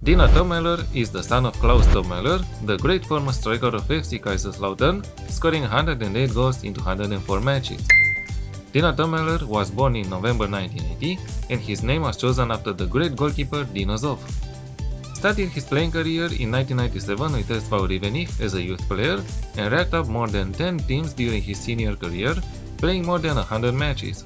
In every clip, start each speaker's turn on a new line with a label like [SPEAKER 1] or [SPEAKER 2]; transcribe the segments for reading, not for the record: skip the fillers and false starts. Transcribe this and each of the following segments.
[SPEAKER 1] Dino Toppmoller is the son of Klaus Toppmoller, the great former striker of FC Kaiserslautern, scoring 108 goals in 204 matches. Dino Toppmoller was born in November 1980 and his name was chosen after the great goalkeeper Dino Zoff. Started his playing career in 1997 with SV Rivenic as a youth player and racked up more than 10 teams during his senior career, playing more than 100 matches.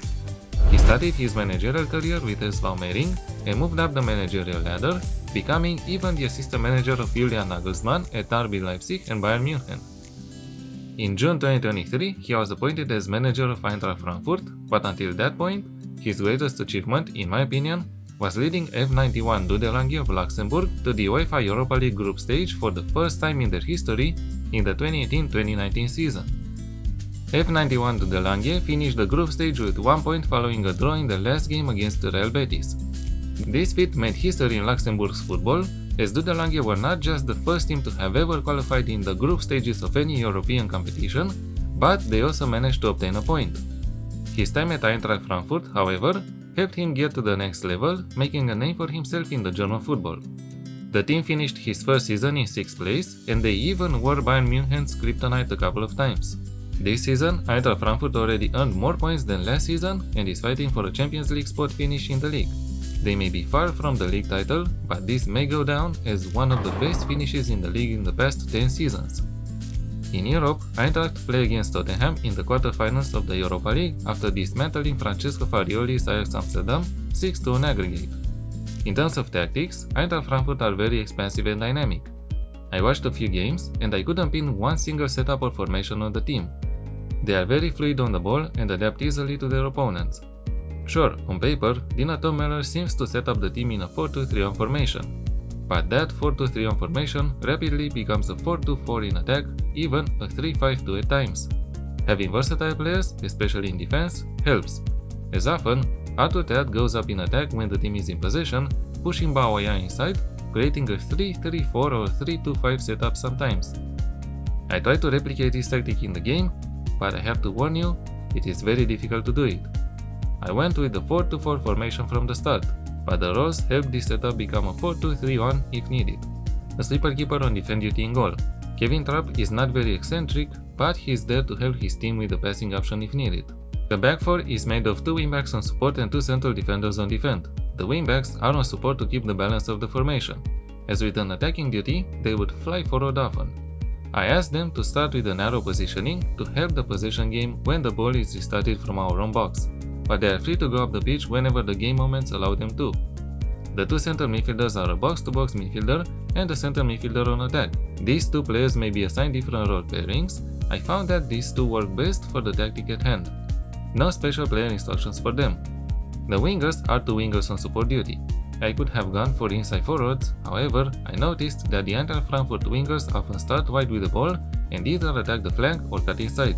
[SPEAKER 1] He started his managerial career with SV Mering and moved up the managerial ladder, becoming even the assistant manager of Julian Nagelsmann at RB Leipzig and Bayern München. In June 2023, he was appointed as manager of Eintracht Frankfurt, but until that point, his greatest achievement, in my opinion, was leading F91 Dudelange of Luxembourg to the UEFA Europa League group stage for the first time in their history in the 2018-2019 season. F91 Dudelange finished the group stage with 1 point following a draw in the last game against Real Betis. This feat made history in Luxembourg's football, as Dudelange were not just the first team to have ever qualified in the group stages of any European competition, but they also managed to obtain a point. His time at Eintracht Frankfurt, however, helped him get to the next level, making a name for himself in the German football. The team finished his first season in 6th place, and they even wore Bayern München's kryptonite a couple of times. This season, Eintracht Frankfurt already earned more points than last season and is fighting for a Champions League spot finish in the league. They may be far from the league title, but this may go down as one of the best finishes in the league in the past 10 seasons. In Europe, Eintracht play against Tottenham in the quarterfinals of the Europa League after dismantling Francesco Farioli's Ajax Amsterdam 6-2 on aggregate. In terms of tactics, Eintracht Frankfurt are very expansive and dynamic. I watched a few games and I couldn't pin one single setup or formation on the team. They are very fluid on the ball and adapt easily to their opponents. Sure, on paper, Dino Toppmoller seems to set up the team in a 4-2-3-1 formation, but that 4-2-3-1 formation rapidly becomes a 4-2-4 in attack, even a 3-5-2 at times. Having versatile players, especially in defense, helps, as often Artur Ted goes up in attack when the team is in possession, pushing Bauaya inside, creating a 3-3-4 or 3-2-5 setup sometimes. I tried to replicate this tactic in the game, but I have to warn you, it is very difficult to do it. I went with the 4-2-4 formation from the start, but the roles helped this setup become a 4-2-3-1 if needed. A sleeper keeper on defend duty in goal. Kevin Trapp is not very eccentric, but he is there to help his team with the passing option if needed. The back four is made of 2 wingbacks on support and 2 central defenders on defend. The wingbacks are on support to keep the balance of the formation, as with an attacking duty, they would fly forward often. I asked them to start with a narrow positioning to help the possession game when the ball is restarted from our own box, but they are free to go up the pitch whenever the game moments allow them to. The 2 center midfielders are a box-to-box midfielder and a center midfielder on attack. These 2 players may be assigned different role pairings. I found that these 2 work best for the tactic at hand. No special player instructions for them. The wingers are 2 wingers on support duty. I could have gone for inside forwards, however, I noticed that the Eintracht Frankfurt wingers often start wide with the ball and either attack the flank or cut inside.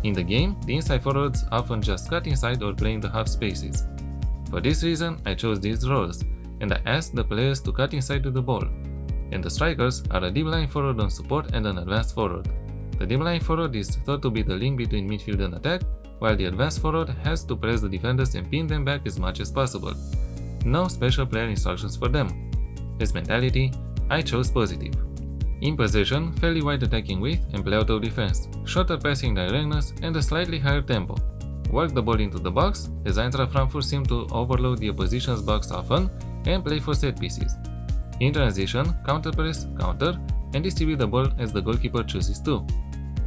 [SPEAKER 1] In the game, the inside forwards often just cut inside or play in the half spaces. For this reason, I chose these roles, and I asked the players to cut inside with the ball. And the strikers are a deep line forward on support and an advanced forward. The deep line forward is thought to be the link between midfield and attack, while the advanced forward has to press the defenders and pin them back as much as possible. No special player instructions for them. As mentality, I chose positive. In possession, fairly wide attacking width and play out of defense, shorter passing directness and a slightly higher tempo. Work the ball into the box, as Eintracht Frankfurt seem to overload the opposition's box often and play for set pieces. In transition, counter press, counter, and distribute the ball as the goalkeeper chooses to.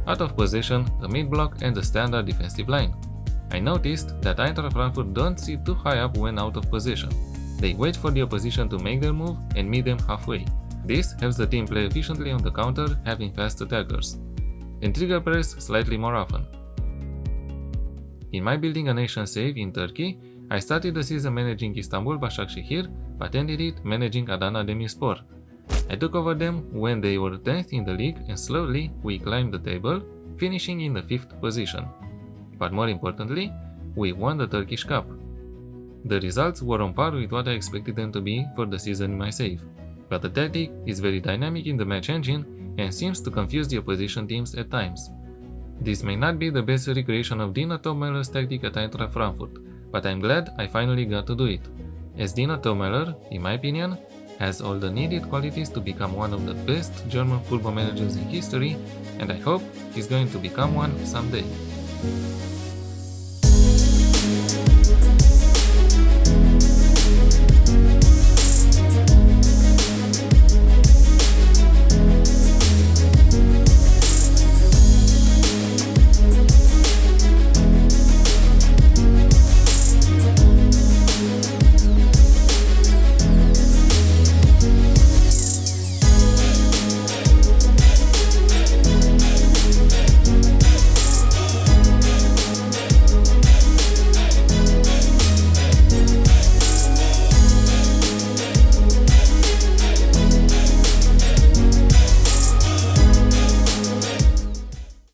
[SPEAKER 1] Out of possession, a mid-block and a standard defensive line. I noticed that Eintracht Frankfurt don't sit too high up when out of possession. They wait for the opposition to make their move and meet them halfway. This helps the team play efficiently on the counter, having fast attackers. And trigger press slightly more often. In my Building a Nation save in Turkey, I started the season managing Istanbul Başakşehir, but ended it managing Adana Demirspor. I took over them when they were 10th in the league and slowly we climbed the table, finishing in the 5th position. But more importantly, we won the Turkish Cup. The results were on par with what I expected them to be for the season in my save, but the tactic is very dynamic in the match engine and seems to confuse the opposition teams at times. This may not be the best recreation of Dino Toppmoller's tactic at Eintracht Frankfurt, but I'm glad I finally got to do it, as Dino Toppmoller, in my opinion, has all the needed qualities to become one of the best German football managers in history, and I hope he's going to become one someday.